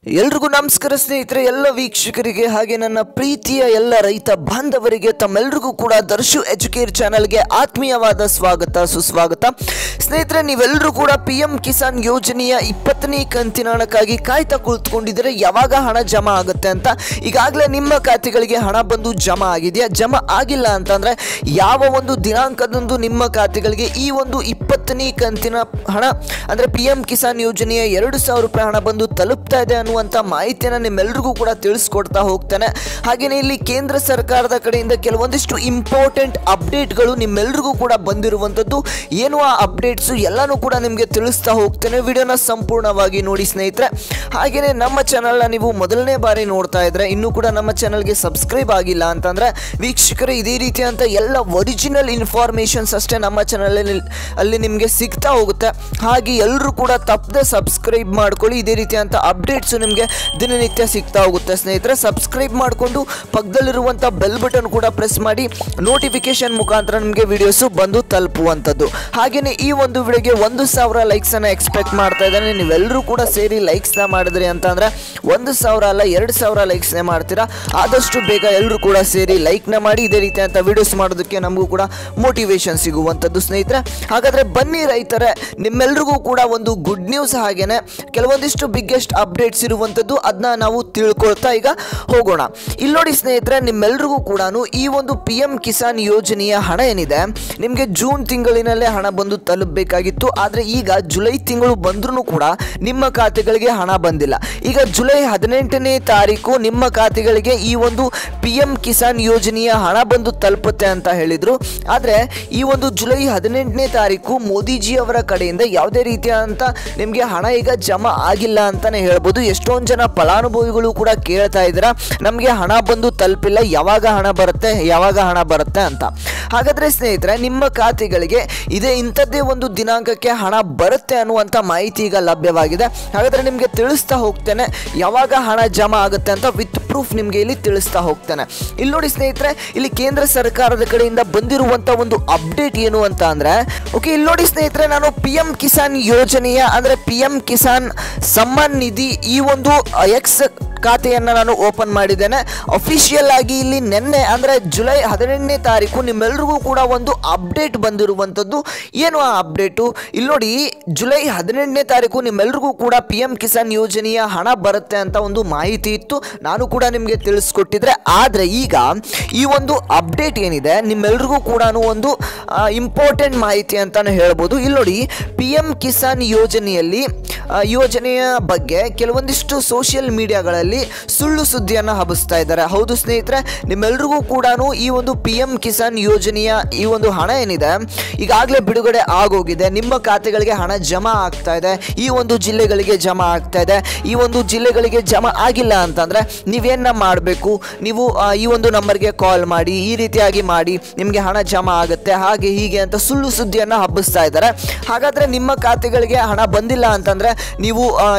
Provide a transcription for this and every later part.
ಎಲ್ರಿಗೂ ನಮಸ್ಕಾರ ಸ್ನೇಹಿತರೆ, ಎಲ್ಲ ವೀಕ್ಷಕರಿಗೆ ಹಾಗೆ ನನ್ನ ಪ್ರೀತಿಯ ಎಲ್ಲ ರೈತ ಬಾಂಧವರಿಗೆ ತಮ್ಮೆಲ್ಲರಿಗೂ ಕೂಡ ದರ್ಶು ಎಜುಕೇರ್ ಚಾನಲ್ಗೆ ಆತ್ಮೀಯವಾದ ಸ್ವಾಗತ ಸುಸ್ವಾಗತ. ಸ್ನೇಹಿತರೆ, ನೀವೆಲ್ಲರೂ ಕೂಡ PM ಕಿಸಾನ್ ಯೋಜನೆಯ 20ನೇ ಕಂತಿನ ಹಣಕ್ಕಾಗಿ ಕಾಯ್ತಾ ಕುಳಿತುಕೊಂಡಿದ್ದರೆ ಯಾವಾಗ ಹಣ ಜಮಾ ಆಗುತ್ತೆ ಅಂತ. ಈಗಾಗಲೇ ನಿಮ್ಮ ಖಾತೆಗಳಿಗೆ ಹಣ ಬಂದು ಜಮಾ ಆಗಿದೆಯಾ? ಜಮಾ ಆಗಿಲ್ಲ ಅಂತಂದರೆ ಯಾವ ಒಂದು ದಿನಾಂಕದಂದು ನಿಮ್ಮ ಖಾತೆಗಳಿಗೆ ಈ ಒಂದು 20ನೇ ಕಂತಿನ ಹಣ ಅಂದರೆ PM ಕಿಸಾನ್ ಯೋಜನೆಯ 2,000 ರೂಪಾಯಿ ಹಣ ಬಂದು ತಲುಪ್ತಾ ಇದೆ ಅನ್ನುವಂಥ ಮಾಹಿತಿಯನ್ನು ನಿಮ್ಮೆಲ್ಲರಿಗೂ ಕೂಡ ತಿಳಿಸ್ಕೊಡ್ತಾ ಹೋಗ್ತಾನೆ. ಹಾಗೆಯೇ ಇಲ್ಲಿ ಕೇಂದ್ರ ಸರ್ಕಾರದ ಕಡೆಯಿಂದ ಕೆಲವೊಂದಿಷ್ಟು ಇಂಪಾರ್ಟೆಂಟ್ ಅಪ್ಡೇಟ್ಗಳು ನಿಮ್ಮೆಲ್ಲರಿಗೂ ಕೂಡ ಬಂದಿರುವಂಥದ್ದು. ಏನು ಆ ಅಪ್ಡೇಟ್ಸು ಎಲ್ಲನೂ ಕೂಡ ನಿಮಗೆ ತಿಳಿಸ್ತಾ ಹೋಗ್ತೇನೆ. ವಿಡಿಯೋನ ಸಂಪೂರ್ಣವಾಗಿ ನೋಡಿ ಸ್ನೇಹಿತರೆ. ಹಾಗೆಯೇ ನಮ್ಮ ಚಾನಲ್ನ ನೀವು ಮೊದಲನೇ ಬಾರಿ ನೋಡ್ತಾ ಇದ್ರೆ ಇನ್ನೂ ಕೂಡ ನಮ್ಮ ಚಾನಲ್ಗೆ ಸಬ್ಸ್ಕ್ರೈಬ್ ಆಗಿಲ್ಲ ಅಂತಂದರೆ ವೀಕ್ಷಕರೇ, ಇದೇ ರೀತಿಯಂಥ ಎಲ್ಲ ಒರಿಜಿನಲ್ ಇನ್ಫಾರ್ಮೇಷನ್ಸ್ ಅಷ್ಟೇ ನಮ್ಮ ಚಾನಲಲ್ಲಿ ನಿಮಗೆ ಸಿಗ್ತಾ ಹೋಗುತ್ತೆ. ಹಾಗೆ ಎಲ್ಲರೂ ಕೂಡ ತಪ್ಪದೆ ಸಬ್ಸ್ಕ್ರೈಬ್ ಮಾಡ್ಕೊಳ್ಳಿ. ಇದೇ ರೀತಿಯಂಥ ಅಪ್ಡೇಟ್ಸು ನಿಮಗೆ ದಿನನಿತ್ಯ ಸಿಗ್ತಾ ಹೋಗುತ್ತೆ ಸ್ನೇಹಿತರೆ. ಸಬ್ಸ್ಕ್ರೈಬ್ ಮಾಡಿಕೊಂಡು ಪಕ್ಕದಲ್ಲಿರುವಂಥ ಬೆಲ್ ಬಟನ್ ಕೂಡ ಪ್ರೆಸ್ ಮಾಡಿ ನೋಟಿಫಿಕೇಶನ್ ಮುಖಾಂತರ ನಿಮಗೆ ವಿಡಿಯೋಸು ಬಂದು ತಲುಪುವಂಥದ್ದು. ಹಾಗೆಯೇ ಈ ಒಂದು ವಿಡಿಯೋಗೆ 1,000 ಲೈಕ್ಸನ್ನು ಎಕ್ಸ್ಪೆಕ್ಟ್ ಮಾಡ್ತಾ ಇದ್ದಾನೆ. ನೀವೆಲ್ಲರೂ ಕೂಡ ಸೇರಿ ಲೈಕ್ಸ್ನ ಮಾಡಿದ್ರಿ ಅಂತಂದರೆ 1,000 ಅಲ್ಲ 2,000 ಲೈಕ್ಸ್ನೇ ಮಾಡ್ತೀರಾ. ಆದಷ್ಟು ಬೇಗ ಎಲ್ಲರೂ ಕೂಡ ಸೇರಿ ಲೈಕ್ನ ಮಾಡಿ. ಇದೇ ರೀತಿಯಂಥ ವಿಡಿಯೋಸ್ ಮಾಡೋದಕ್ಕೆ ನಮಗೂ ಕೂಡ ಮೋಟಿವೇಶನ್ ಸಿಗುವಂಥದ್ದು ಸ್ನೇಹಿತರೆ. ಹಾಗಾದರೆ ಬನ್ನಿ ರೈತರೇ, ನಿಮ್ಮೆಲ್ರಿಗೂ ಕೂಡ ಒಂದು ಗುಡ್ ನ್ಯೂಸ್ ಹಾಗೇನೆ ಕೆಲವೊಂದಿಷ್ಟು ಬಿಗ್ಗೆಸ್ಟ್ ಅಪ್ಡೇಟ್ಸ್ ಇರುವಂಥದ್ದು. ಅದನ್ನ ನಾವು ತಿಳ್ಕೊಳ್ತಾ ಈಗ ಹೋಗೋಣ. ಇಲ್ಲಿ ನೋಡಿ ಸ್ನೇಹಿತರೆ, ನಿಮ್ಮೆಲ್ರಿಗೂ ಕೂಡ ಈ ಒಂದು PM ಕಿಸಾನ್ ಯೋಜನೆಯ ಹಣ ಏನಿದೆ ನಿಮಗೆ ಜೂನ್ ತಿಂಗಳಿನಲ್ಲೇ ಹಣ ಬಂದು ತಲುಪಬೇಕಾಗಿತ್ತು. ಆದರೆ ಈಗ ಜುಲೈ ತಿಂಗಳು ಬಂದ್ರೂ ಕೂಡ ನಿಮ್ಮ ಖಾತೆಗಳಿಗೆ ಹಣ ಬಂದಿಲ್ಲ. ಈಗ ಜುಲೈ 18ನೇ ತಾರೀಕು ನಿಮ್ಮ ಖಾತೆಗಳಿಗೆ ಈ ಒಂದು PM ಕಿಸಾನ್ ಯೋಜನೆಯ ಹಣ ಬಂದು ತಲುಪುತ್ತೆ ಅಂತ ಹೇಳಿದರು. ಆದರೆ ಈ ಒಂದು ಜುಲೈ 18ನೇ ತಾರೀಕು ಮೋದಿಜಿ ಅವರ ಕಡೆಯಿಂದ ಯಾವುದೇ ರೀತಿಯಾದಂಥ ನಿಮಗೆ ಹಣ ಈಗ ಜಮಾ ಆಗಿಲ್ಲ ಅಂತಲೇ ಹೇಳ್ಬೋದು. ಎಷ್ಟೊಂದು ಜನ ಫಲಾನುಭವಿಗಳು ಕೂಡ ಕೇಳ್ತಾ ಇದ್ದೀರಾ, ನಮಗೆ ಹಣ ಬಂದು ತಲುಪಿಲ್ಲ, ಯಾವಾಗ ಹಣ ಬರುತ್ತೆ ಅಂತ. ಹಾಗಾದರೆ ಸ್ನೇಹಿತರೆ, ನಿಮ್ಮ ಖಾತೆಗಳಿಗೆ ಇದೇ ಇಂಥದ್ದೇ ಒಂದು ದಿನಾಂಕಕ್ಕೆ ಹಣ ಬರುತ್ತೆ ಅನ್ನುವಂಥ ಮಾಹಿತಿ ಈಗ ಲಭ್ಯವಾಗಿದೆ. ಹಾಗಾದರೆ ನಿಮಗೆ ತಿಳಿಸ್ತಾ ಹೋಗ್ತೇನೆ ಯಾವಾಗ ಹಣ ಜಮಾ ಆಗುತ್ತೆ ಅಂತ ವಿತ್ ಪ್ರೂಫ್ ನಿಮಗೆ ಇಲ್ಲಿ ತಿಳಿಸ್ತಾ ಹೋಗ್ತೇನೆ. ಇಲ್ಲಿ ನೋಡಿ ಸ್ನೇಹಿತರೆ, ಇಲ್ಲಿ ಕೇಂದ್ರ ಸರ್ಕಾರದ ಕಡೆಯಿಂದ ಬಂದಿರುವಂಥ ಒಂದು ಅಪ್ಡೇಟ್ ಏನು ಅಂತ ಅಂದರೆ, ಓಕೆ ಇಲ್ಲಿ ನೋಡಿ ಸ್ನೇಹಿತರೆ, ನಾನು PM ಕಿಸಾನ್ ಯೋಜನೆಯ ಅಂದರೆ PM ಕಿಸಾನ್ ಸಮ್ಮಾನ್ ನಿಧಿ ಈ ಒಂದು ಎಕ್ಸ್ ಖಾತೆಯನ್ನು ನಾನು ಓಪನ್ ಮಾಡಿದ್ದೇನೆ. ಅಫಿಷಿಯಲ್ ಆಗಿ ಇಲ್ಲಿ ನಿನ್ನೆ ಅಂದರೆ ಜುಲೈ 18ನೇ ತಾರೀಕು ನಿಮ್ಮೆಲ್ರಿಗೂ ಕೂಡ ಒಂದು ಅಪ್ಡೇಟ್ ಬಂದಿರುವಂಥದ್ದು. ಏನು ಆ ಅಪ್ಡೇಟು? ಇಲ್ಲಿ ನೋಡಿ, ಜುಲೈ 18ನೇ ತಾರೀಕು ನಿಮ್ಮೆಲ್ರಿಗೂ ಕೂಡ PM ಕಿಸಾನ್ ಯೋಜನೆಯ ಹಣ ಬರುತ್ತೆ ಅಂತ ಒಂದು ಮಾಹಿತಿ ಇತ್ತು, ನಾನು ಕೂಡ ನಿಮಗೆ ತಿಳಿಸ್ಕೊಟ್ಟಿದ್ರೆ. ಆದರೆ ಈಗ ಈ ಒಂದು ಅಪ್ಡೇಟ್ ಏನಿದೆ ನಿಮ್ಮೆಲ್ರಿಗೂ ಕೂಡ ಒಂದು ಇಂಪಾರ್ಟೆಂಟ್ ಮಾಹಿತಿ ಅಂತಲೇ ಹೇಳ್ಬೋದು. ಇಲ್ಲಿ ನೋಡಿ, PM ಕಿಸಾನ್ ಯೋಜನೆಯ ಬಗ್ಗೆ ಕೆಲವೊಂದಿಷ್ಟು ಸೋಷಿಯಲ್ ಮೀಡಿಯಾಗಳಲ್ಲಿ ಸುಳ್ಳು ಸುದ್ದಿಯನ್ನು ಹಬ್ಬಿಸ್ತಾ ಇದ್ದಾರೆ. ಹೌದು ಸ್ನೇಹಿತರೆ, ನಿಮ್ಮೆಲ್ರಿಗೂ ಕೂಡ ಈ ಒಂದು PM ಕಿಸಾನ್ ಯೋಜನೆಯ ಈ ಒಂದು ಹಣ ಏನಿದೆ ಈಗಾಗಲೇ ಬಿಡುಗಡೆ ಆಗೋಗಿದೆ. ನಿಮ್ಮ ಖಾತೆಗಳಿಗೆ ಹಣ ಜಮಾ ಆಗ್ತಾ ಇದೆ. ಈ ಒಂದು ಜಿಲ್ಲೆಗಳಿಗೆ ಜಮಾ ಆಗ್ತಾ ಇದೆ. ಈ ಒಂದು ಜಿಲ್ಲೆಗಳಿಗೆ ಜಮಾ ಆಗಿಲ್ಲ ಅಂತಂದರೆ ನೀವೇನ ಮಾಡಬೇಕು? ನೀವು ಈ ಒಂದು ನಂಬರ್ಗೆ ಕಾಲ್ ಮಾಡಿ, ಈ ರೀತಿಯಾಗಿ ಮಾಡಿ ನಿಮಗೆ ಹಣ ಜಮಾ ಆಗುತ್ತೆ, ಹಾಗೆ ಹೀಗೆ ಅಂತ ಸುಳ್ಳು ಸುದ್ದಿಯನ್ನು ಹಬ್ಬಿಸ್ತಾ ಇದ್ದಾರೆ. ಹಾಗಾದರೆ ನಿಮ್ಮ ಖಾತೆಗಳಿಗೆ ಹಣ ಬಂದಿಲ್ಲ ಅಂತಂದರೆ ನೀವು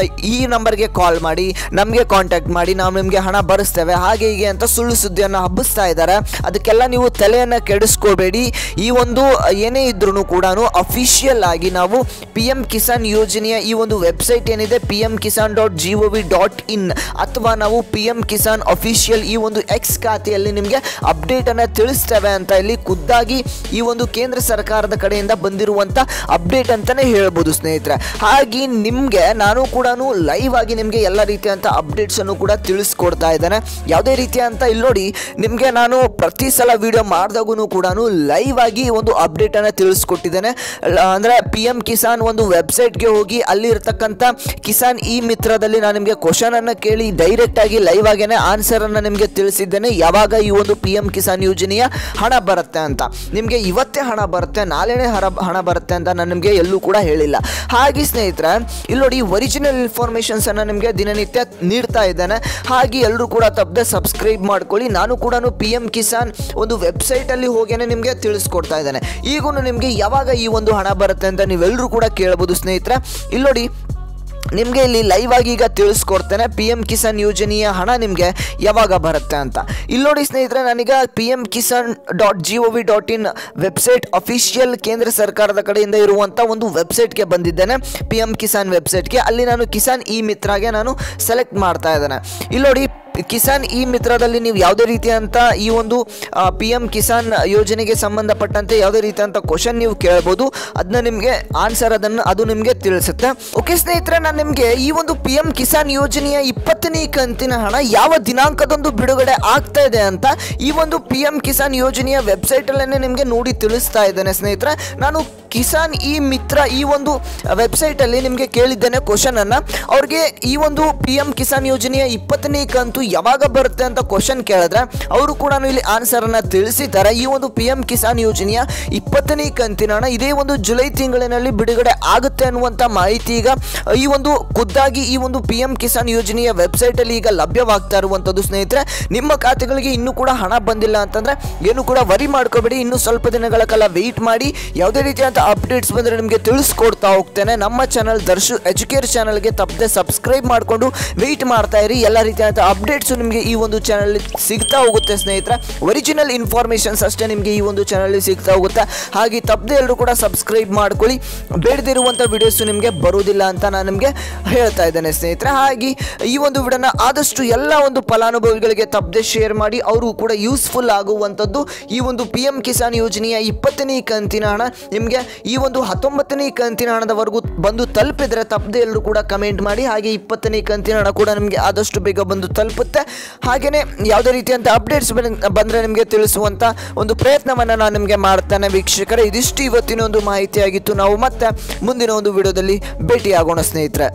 ಈ ನಂಬರ್ಗೆ ಕಾಲ್ ಮಾಡಿ, ನಮಗೆ ಕಾಂಟ್ಯಾಕ್ಟ್ ಮಾಡಿ, ನಾವು ನಿಮಗೆ ಹಣ ಬರೆಸ್ತೇವೆ, ಹಾಗೆ ಹೀಗೆ ಅಂತ ಸುಳ್ಳು ಸುದ್ದಿಯನ್ನು ಹಬ್ಬಿಸ್ತಾ ಇದ್ದಾರೆ. ಅದಕ್ಕೆಲ್ಲ ನೀವು ತಲೆಯನ್ನು ಕೆಡಿಸ್ಕೋಬೇಡಿ. ಈ ಒಂದು ಏನೇ ಇದ್ರೂ ಕೂಡ ಅಫಿಷಿಯಲ್ ಆಗಿ ನಾವು PM ಕಿಸಾನ್ ಯೋಜನೆಯ ಈ ಒಂದು ವೆಬ್ಸೈಟ್ ಏನಿದೆ pmkisan.gov.in ಅಥವಾ ನಾವು PM ಕಿಸಾನ್ ಅಫಿಷಿಯಲ್ ಈ ಒಂದು ಎಕ್ಸ್ ಖಾತೆಯಲ್ಲಿ ನಿಮಗೆ ಅಪ್ಡೇಟನ್ನು ತಿಳಿಸ್ತೇವೆ ಅಂತ ಇಲ್ಲಿ ಖುದ್ದಾಗಿ ಈ ಒಂದು ಕೇಂದ್ರ ಸರ್ಕಾರದ ಕಡೆಯಿಂದ ಬಂದಿರುವಂಥ ಅಪ್ಡೇಟ್ ಅಂತಲೇ ಹೇಳ್ಬೋದು ಸ್ನೇಹಿತರೆ. ಹಾಗೆ ನಿಮಗೆ ನಾನು ಕೂಡ ಲೈವ್ ಆಗಿ ನಿಮಗೆ ಎಲ್ಲ ರೀತಿಯಂಥ ಅಪ್ಡೇಟ್ಸನ್ನು ಕೂಡ ತಿಳಿಸ್ಕೊಡ್ತಾ ಇದ್ದೇನೆ. ಯಾವುದೇ ರೀತಿಯ ಅಂತ ಇಲ್ಲಿ ನೋಡಿ, ನಿಮಗೆ ನಾನು ಪ್ರತಿ ಸಲ ವಿಡಿಯೋ ಮಾಡಿದಾಗೂ ಕೂಡ ಲೈವ್ ಆಗಿ ಒಂದು ಅಪ್ಡೇಟನ್ನು ತಿಳಿಸ್ಕೊಟ್ಟಿದ್ದೇನೆ. ಅಂದರೆ PM ಕಿಸಾನ್ ಒಂದು ವೆಬ್ಸೈಟ್ಗೆ ಹೋಗಿ ಅಲ್ಲಿ ಇರ್ತಕ್ಕಂಥ ಕಿಸಾನ್ ಈ ಮಿತ್ರದಲ್ಲಿ ನಾನು ನಿಮಗೆ ಕ್ವಶನನ್ನು ಕೇಳಿ ಡೈರೆಕ್ಟಾಗಿ ಲೈವ್ ಆಗೇನೆ ಆನ್ಸರನ್ನು ನಿಮಗೆ ತಿಳಿಸಿದ್ದೇನೆ. ಯಾವಾಗ ಈ ಒಂದು PM ಕಿಸಾನ್ ಯೋಜನೆಯ ಹಣ ಬರುತ್ತೆ ಅಂತ. ನಿಮಗೆ ಇವತ್ತೇ ಹಣ ಬರುತ್ತೆ, ನಾಳೆನೇ ಹಣ ಬರುತ್ತೆ ಅಂತ ನಾನು ನಿಮಗೆ ಎಲ್ಲೂ ಕೂಡ ಹೇಳಿಲ್ಲ. ಹಾಗೆ ಸ್ನೇಹಿತರೆ, ಇಲ್ಲಿ ನೋಡಿ, ಒರಿಜಿನಲ್ ಇನ್ಫಾರ್ಮೇಷನ್ಸನ್ನು ನಿಮಗೆ ದಿನನಿತ್ಯ ನೀಡ್ತಾ ಇದ್ದೇನೆ. ಹಾಗೆ ಎಲ್ಲರೂ ಕೂಡ ತಪ್ಪದೆ ಸಬ್ಸ್ಕ್ರೈಬ್ ಮಾಡ್ಕೊಳ್ಳಿ. ನಾನು ಕೂಡ PM ಕಿಸಾನ್ ಒಂದು ವೆಬ್ಸೈಟಲ್ಲಿ ಹೋಗೇನೆ ನಿಮಗೆ ತಿಳಿಸ್ಕೊಡ್ತಾ ಇದ್ದೇನೆ. ಈಗೂ ನಿಮಗೆ ಯಾವಾಗ ಈ ಒಂದು ಹಣ ಬರುತ್ತೆ ಅಂತ ನೀವೆಲ್ಲರೂ ಕೂಡ ಕೇಳ್ಬೋದು ಸ್ನೇಹಿತರೆ. ಇಲ್ಲಿ ನೋಡಿ, ನಿಮಗೆ ಇಲ್ಲಿ ಲೈವ್ ಆಗಿ ಈಗ ತಿಳಿಸ್ಕೊಡ್ತೇನೆ PM ಕಿಸಾನ್ ಯೋಜನೆಯ ಹಣ ನಿಮಗೆ ಯಾವಾಗ ಬರುತ್ತೆ ಅಂತ. ಇಲ್ಲಿ ನೋಡಿ ಸ್ನೇಹಿತರೆ, ನಾನೀಗ pmkisan.gov.in ವೆಬ್ಸೈಟ್ ಅಫಿಷಿಯಲ್ ಕೇಂದ್ರ ಸರ್ಕಾರದ ಕಡೆಯಿಂದ ಇರುವಂಥ ಒಂದು ವೆಬ್ಸೈಟ್ಗೆ ಬಂದಿದ್ದೇನೆ, PM ಕಿಸಾನ್ ವೆಬ್ಸೈಟ್ಗೆ. ಅಲ್ಲಿ ನಾನು ಕಿಸಾನ್ ಇ ಮಿತ್ರಾಗೆ ನಾನು ಸೆಲೆಕ್ಟ್ ಮಾಡ್ತಾ ಇದ್ದೇನೆ. ಇಲ್ಲಿ ನೋಡಿ, ಕಿಸಾನ್ ಇ ಮಿತ್ರದಲ್ಲಿ ನೀವು ಯಾವುದೇ ರೀತಿಯಂಥ ಈ ಒಂದು PM ಕಿಸಾನ್ ಯೋಜನೆಗೆ ಸಂಬಂಧಪಟ್ಟಂತೆ ಯಾವುದೇ ರೀತಿಯಂಥ ಕ್ವಶನ್ ನೀವು ಕೇಳ್ಬೋದು, ಅದನ್ನ ನಿಮಗೆ ಆನ್ಸರ್ ಅದು ನಿಮಗೆ ತಿಳಿಸುತ್ತೆ. ಓಕೆ ಸ್ನೇಹಿತರೆ, ನಾನು ನಿಮಗೆ ಈ ಒಂದು PM ಕಿಸಾನ್ ಯೋಜನೆಯ 20ನೇ ಕಂತಿನ ಹಣ ಯಾವ ದಿನಾಂಕದಂದು ಬಿಡುಗಡೆ ಆಗ್ತಾ ಇದೆ ಅಂತ ಈ ಒಂದು PM ಕಿಸಾನ್ ಯೋಜನೆಯ ವೆಬ್ಸೈಟಲ್ಲೇ ನಿಮಗೆ ನೋಡಿ ತಿಳಿಸ್ತಾ ಇದ್ದೇನೆ ಸ್ನೇಹಿತರೆ. ನಾನು ಕಿಸಾನ್ ಇ ಮಿತ್ರ ಈ ಒಂದು ವೆಬ್ಸೈಟಲ್ಲಿ ನಿಮಗೆ ಕೇಳಿದ್ದೇನೆ ಕ್ವಶನನ್ನು. ಅವ್ರಿಗೆ ಈ ಒಂದು PM ಕಿಸಾನ್ ಯೋಜನೆಯ 20ನೇ ಕಂತು ಯಾವಾಗ ಬರುತ್ತೆ ಅಂತ ಕ್ವಶನ್ ಕೇಳಿದ್ರೆ ಅವರು ಕೂಡ ಇಲ್ಲಿ ಆನ್ಸರನ್ನು ತಿಳಿಸಿದ್ದಾರೆ. ಈ ಒಂದು PM ಕಿಸಾನ್ ಯೋಜನೆಯ 20ನೇ ಕಂತಿನ ಹಣ ಇದೇ ಒಂದು ಜುಲೈ ತಿಂಗಳಿನಲ್ಲಿ ಬಿಡುಗಡೆ ಆಗುತ್ತೆ ಅನ್ನುವಂಥ ಮಾಹಿತಿ ಈಗ ಈ ಒಂದು ಖುದ್ದಾಗಿ ಈ ಒಂದು PM ಕಿಸಾನ್ ಯೋಜನೆಯ ವೆಬ್ಸೈಟಲ್ಲಿ ಈಗ ಲಭ್ಯವಾಗ್ತಾ ಇರುವಂಥದ್ದು ಸ್ನೇಹಿತರೆ. ನಿಮ್ಮ ಖಾತೆಗಳಿಗೆ ಇನ್ನೂ ಕೂಡ ಹಣ ಬಂದಿಲ್ಲ ಅಂತಂದರೆ ಏನು ಕೂಡ ವರಿ ಮಾಡ್ಕೋಬೇಡಿ, ಇನ್ನೂ ಸ್ವಲ್ಪ ದಿನಗಳ ಕಾಲ ವೆಯ್ಟ್ ಮಾಡಿ. ಯಾವುದೇ ರೀತಿಯಾದ ಅಪ್ಡೇಟ್ಸ್ ಬಂದರೆ ನಿಮಗೆ ತಿಳಿಸ್ಕೊಡ್ತಾ ಹೋಗ್ತೇನೆ. ನಮ್ಮ ಚಾನಲ್ ದರ್ಶು ಎಜುಕೇರ್ ಚಾನಲ್ಗೆ ತಪ್ಪದೆ ಸಬ್ಸ್ಕ್ರೈಬ್ ಮಾಡಿಕೊಂಡು ವೆಯ್ಟ್ ಮಾಡ್ತಾ ಇರಿ. ಎಲ್ಲ ರೀತಿಯಾದ ಅಪ್ಡೇಟ್ಸು ನಿಮಗೆ ಈ ಒಂದು ಚಾನಲ್ ಸಿಗ್ತಾ ಹೋಗುತ್ತೆ ಸ್ನೇಹಿತರೆ. ಒರಿಜಿನಲ್ ಇನ್ಫಾರ್ಮೇಷನ್ಸ್ ಅಷ್ಟೇ ನಿಮಗೆ ಈ ಒಂದು ಚಾನಲ್ ಸಿಗ್ತಾ ಹೋಗುತ್ತೆ. ಹಾಗೆ ತಪ್ಪದೆ ಎಲ್ಲರೂ ಕೂಡ ಸಬ್ಸ್ಕ್ರೈಬ್ ಮಾಡ್ಕೊಳ್ಳಿ, ಬೇಡದಿರುವಂಥ ವಿಡಿಯೋಸು ನಿಮಗೆ ಬರುವುದಿಲ್ಲ ಅಂತ ನಾನು ನಿಮಗೆ ಹೇಳ್ತಾ ಇದ್ದೇನೆ ಸ್ನೇಹಿತರೆ. ಹಾಗೆ ಈ ಒಂದು ವಿಡಿಯೋನ ಆದಷ್ಟು ಎಲ್ಲ ಒಂದು ಫಲಾನುಭವಿಗಳಿಗೆ ತಪ್ಪದೆ ಶೇರ್ ಮಾಡಿ, ಅವರು ಕೂಡ ಯೂಸ್ಫುಲ್ ಆಗುವಂಥದ್ದು. ಈ ಒಂದು PM ಕಿಸಾನ್ ಯೋಜನೆಯ 20ನೇ ಕಂತಿನ ಹಣ ನಿಮಗೆ ಈ ಒಂದು 19ನೇ ಕಂತಿನ ಹಣದವರೆಗೂ ಬಂದು ತಲುಪಿದರೆ ತಪ್ಪದೆ ಎಲ್ಲರೂ ಕೂಡ ಕಮೆಂಟ್ ಮಾಡಿ. ಹಾಗೆ 20ನೇ ಕಂತಿನ ಹಣ ಕೂಡ ನಿಮಗೆ ಆದಷ್ಟು ಬೇಗ ಬಂದು ತಲುಪುತ್ತೆ. ಹಾಗೆಯೇ ಯಾವುದೇ ರೀತಿಯಂಥ ಅಪ್ಡೇಟ್ಸ್ ಬಂದರೆ ನಿಮಗೆ ತಿಳಿಸುವಂಥ ಒಂದು ಪ್ರಯತ್ನವನ್ನು ನಾನು ನಿಮಗೆ ಮಾಡ್ತೇನೆ ವೀಕ್ಷಕರೇ. ಇದಿಷ್ಟು ಇವತ್ತಿನ ಒಂದು ಮಾಹಿತಿಯಾಗಿತ್ತು. ನಾವು ಮತ್ತೆ ಮುಂದಿನ ಒಂದು ವಿಡಿಯೋದಲ್ಲಿ ಭೇಟಿಯಾಗೋಣ ಸ್ನೇಹಿತರೆ.